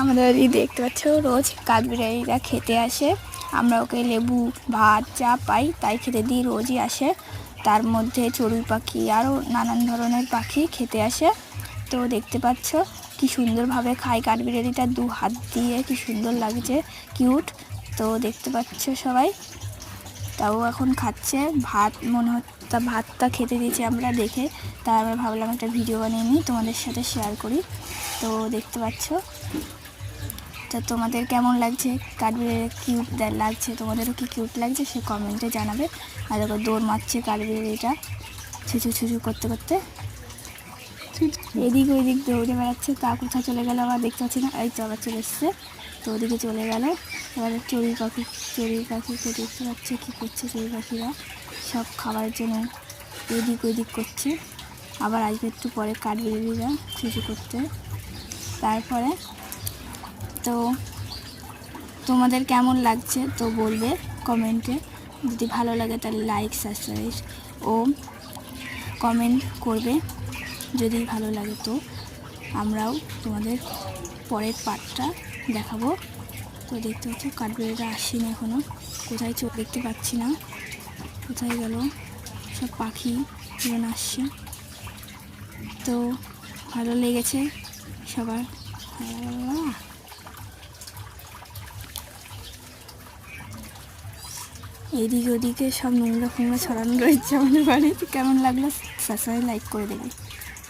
আমাদের এই দেখতে পাচ্ছ রোজ কাঠবিড়ালিরা খেতে আসে। আমরা ওকে লেবু ভাত যা পাই তাই খেতে দিই, রোজই আসে। তার মধ্যে চড়ুই পাখি আরও নানান ধরনের পাখি খেতে আসে। তো দেখতে পাচ্ছ কি সুন্দরভাবে খায় কাঠবিড়ালিটা, 2 হাত দিয়ে, কি সুন্দর লাগছে, কিউট। তো দেখতে পাচ্ছ সবাই, তাও এখন খাচ্ছে ভাত, মনে হচ্ছে ভাতটা খেতে দিয়েছি আমরা দেখে। তাই আমরা ভাবলাম একটা ভিডিও বানিয়ে নিই, তোমাদের সাথে শেয়ার করি। তো দেখতে পাচ্ছ, তো তোমাদের কেমন লাগছে, কাঠবিড়ালি কিউট লাগছে, তোমাদেরও কি কিউট লাগছে সে কমেন্টে জানাবে। আর দেখো দৌড় মারছে কাঠবিড়ালিটা ছুচু ছুচু করতে করতে, এদিক ওইদিক দৌড়ে বেড়াচ্ছে। তা কোথায় চলে গেল আবার দেখতে পাচ্ছি না, এই তো আবার চলে এসছে। তো ওদিকে চলে গেল। এবার চড়ুই পাখিকে দেখতে পাচ্ছে কী করছে, চড়ুই পাখিরা সব খাবারের জন্য এদিক ওইদিক করছে। আবার আসবে একটু পরে কাঠবিড়ালিরা চুচু করতে। তারপরে তো তোমাদের কেমন লাগছে তো বলবে কমেন্টে। যদি ভালো লাগে তাহলে লাইক সাবস্ক্রাইব ও কমেন্ট করবে। যদি ভালো লাগে তো আমরাও তোমাদের পরের পার্টটা দেখাবো। তো দেখতে পাচ্ছ কাঠবিড়ালিটা আসেনি এখনও, কোথায় চোখ দেখতে পাচ্ছি না, কোথায় গেল, সব পাখি জীবন আসছে। তো ভালো লেগেছে সবার। এদিকে ওদিকে সব নোংরা ফোংরা ছড়ানো রয়েছে আমাদের বাড়িতে। কেমন লাগলো সাবস্ক্রাইব লাইক করে দেবে।